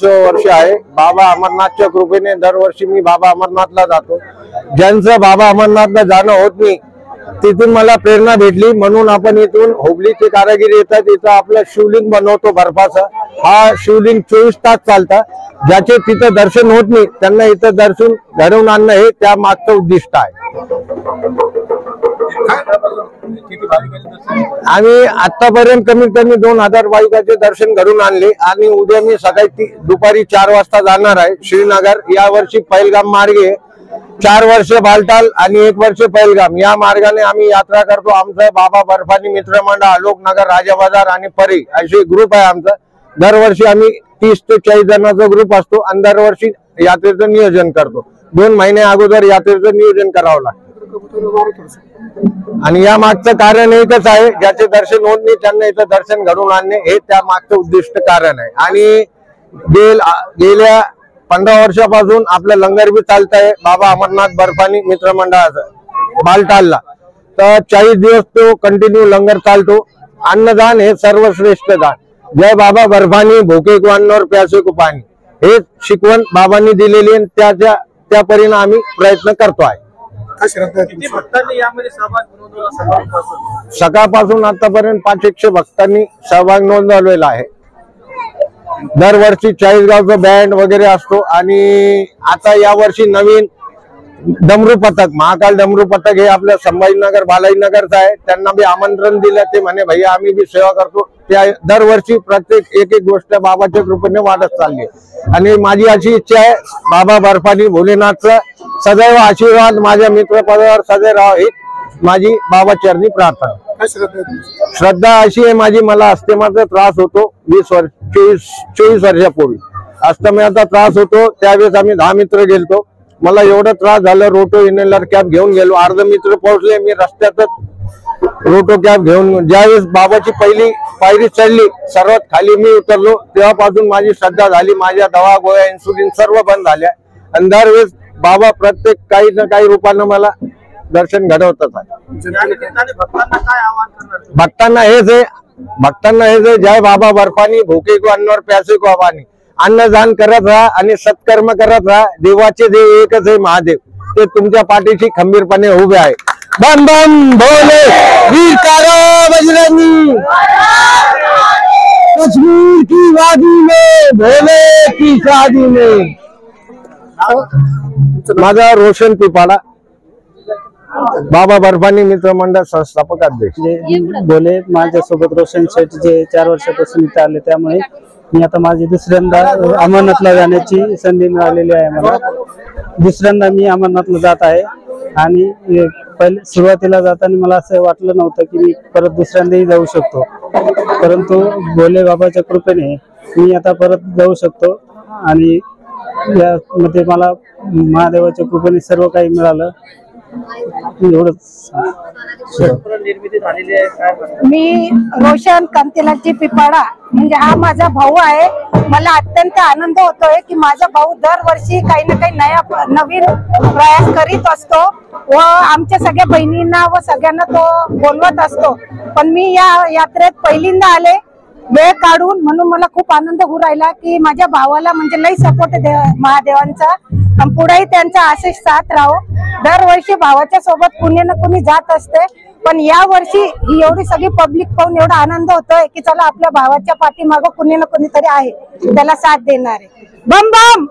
45 वर्ष आहे। बाबा अमरनाथच्या कृपेने दरवर्षी मी बाबा अमरनाथला जातो। ज्यांचं बाबा अमरनाथला जाणं होत नाही तिथून मला प्रेरणा भेटली, म्हणून आपण इथून हुबलीचे कारागीर येतात, इथं आपलं शिवलिंग बनवतो बर्फाचा। हा शिवलिंग 24 तास चालता। ज्याचे तिथं दर्शन होत नाही त्यांना इथं दर्शन घडवून आणणं हे त्या मागचं उद्दिष्ट आहे। आम्ही आतापर्यंत कमीत कमी 2000 भाविकांचे दर्शन घडून आणले आणि उद्या मी सकाळी दुपारी 4 वाजता जाणार आहे श्रीनगर। या वर्षी पहिलगाम मार्गे 4 वर्ष बालटाल आणि 1 वर्ष पहिलगाम या मार्गाने आम्ही यात्रा करतो। आमचं बाबा बर्फानी मित्रमंडळ अलोकनगर, राजा बाजार आणि परी असे ग्रुप आहे आमचा। दरवर्षी आम्ही 30 ते 40 जणांचा ग्रुप असतो आणि दरवर्षी यात्रेचं नियोजन करतो। 2 महिने अगोदर यात्रेचं नियोजन करावं लागतं आणि या मागचं कारण एकच आहे, ज्याचे दर्शन होत नाही त्यांना इथं दर्शन घडवून आणणे हे त्या मागचं उद्दिष्ट कारण आहे। आणि गेल्या 15 वर्षापासून आपलं लंगर बी चालत आहे बाबा अमरनाथ बर्फानी मित्रमंडळाचं बालटालला। तर 40 दिवस तो कंटिन्यू लंगर चालतो। अन्नदान हे सर्वश्रेष्ठ दान। जय बाबा बर्फानी, भूखे को अन्न और प्यासे को पाणी हे शिकवण बाबांनी दिलेली आहे। त्या परिणामी आम्ही प्रयत्न करतो आहे। सकाळपासून आतापर्यंत 500 भक्तांनी सहभाग नोंदवलेला आहे। दरवर्षी 40 गावचा बँड वगैरे असतो आणि आता या वर्षी नवीन डमरू पथक, महाकाल डमरू पथक हे आपल्या संभाजीनगर बालाजीनगरचं आहे। त्यांना बी आमंत्रण दिलं, ते म्हणे भैया आम्ही बी सेवा करतो। त्या दरवर्षी प्रत्येक एक गोष्ट बाबाच्या कृपेने वाढत चालली आणि माझी अशी इच्छा आहे बाबा बर्फानी भोलेनाथचा सदैव आशीर्वाद माझ्या मित्रपदावर सदैव राहावा ही माझी बाबा चरणी प्रार्थना। श्रद्धा अशी आहे माझी, मला अस्थमाचा त्रास होतो 24 वर्षापूर्वी अस्थमाचा त्रास होतो। त्यावेळेस आम्ही 10 मित्र गेलतो। मला एवढा त्रास झाला, रोटो इनहेलर कॅप घेऊन गेलो। अर्ध मित्र पोहोचले, मी रस्त्यातच रोटो कॅप घेऊन ज्यावेळेस बाबाची पहिली पायरी चढली सर्वात खाली मी उतरलो, तेव्हापासून माझी श्रद्धा झाली। माझ्या दवा गोळ्या इन्सुलिन सर्व बंद झाल्या आणि दरवेळेस बाबा प्रत्येक काही ना काही रूपानं मला दर्शन घडवतच आहे। भक्तांना हेच आहे जय बाबा बर्फानी, भूखे को अन्न और प्यासे को पाणी। अन्नदान करत राहा आणि सत्कर्म करत राहा। देवाचे देव एकच आहे महादेव, ते तुमच्या पाठीशी खंबीरपणे उभे आहे। बम बम भोले वीर कारो बजरंगी, कश्मीर की वादी में भोले की शादी में। माझा रोशन पिपाडा, बाबा बर्फानी मित्रमंडळ संस्थापक अध्यक्ष। बोले माझ्यासोबत रोशन शेठ जे 4 वर्षापासून इथे आले, त्यामुळे मी आता माझी दुसऱ्यांदा अमरनाथला जाण्याची संधी मिळालेली आहे। मला दुसऱ्यांदा मी अमरनाथला जात आहे आणि पहिले सुरुवातीला जाताना मला असं वाटलं नव्हतं की मी परत दुसऱ्यांदाही जाऊ शकतो, परंतु भोले बाबाच्या कृपेने मी आता परत जाऊ शकतो आणि यामध्ये मला महादेवाच्या कृपेने सर्व काही मिळालं एवढंच। मी रोशन कांतीलालजी पिपाडा, म्हणजे हा माझा भाऊ आहे। मला अत्यंत आनंद होतोय की माझा भाऊ दरवर्षी काही ना काही नवीन प्रयास करीत असतो व आमच्या सगळ्या बहिणींना व सगळ्यांना तो बोलवत असतो। पण मी या यात्रेत पहिल्यांदा आले वेळ काढून, म्हणून मला खूप आनंद होऊ राहिला की माझ्या भावाला म्हणजे लई सपोर्ट महादेवांचा, पुढेही त्यांचा असेच साथ राहो। दरवर्षी भावाच्या सोबत कुणी ना कुणी जात असते, पण या वर्षी ही एवढी सगळी पब्लिक पाहून एवढा आनंद होतोय की चला आपल्या भावाच्या पाठीमागं कुणी ना कुणीतरी आहे त्याला साथ देणारे। बम बम।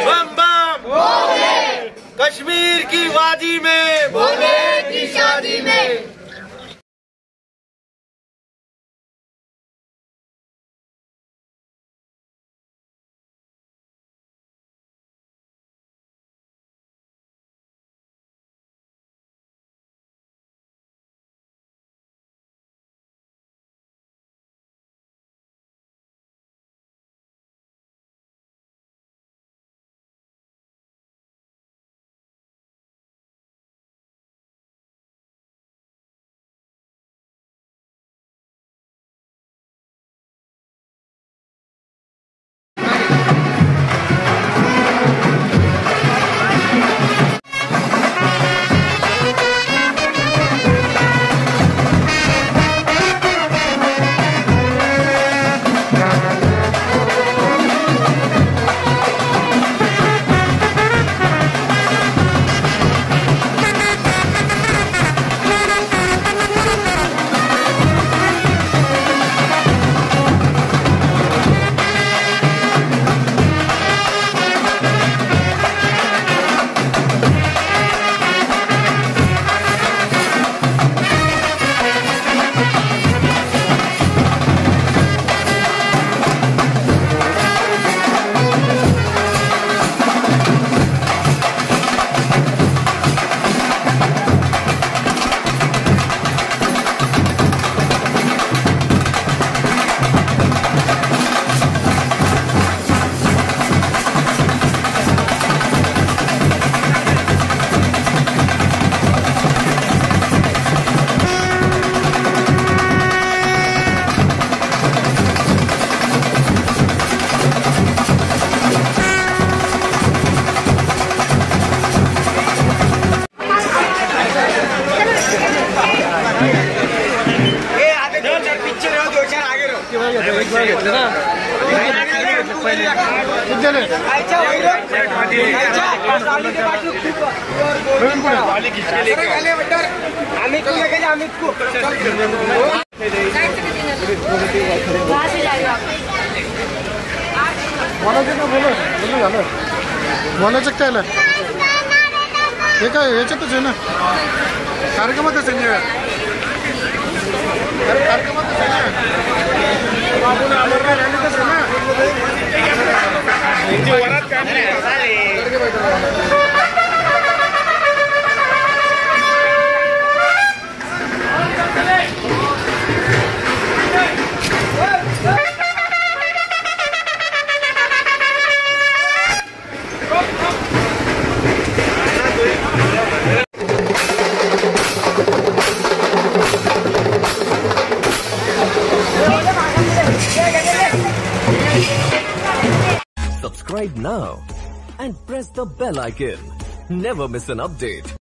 बम बम कश्मीर की वादी में भोले की शादी में। बोलायचं काय हे काय याच्यातच आहे ना कार्यक्रमातच आहे ना कार्यक्रमातच आहे Subscribe now and press the bell icon. Never miss an update.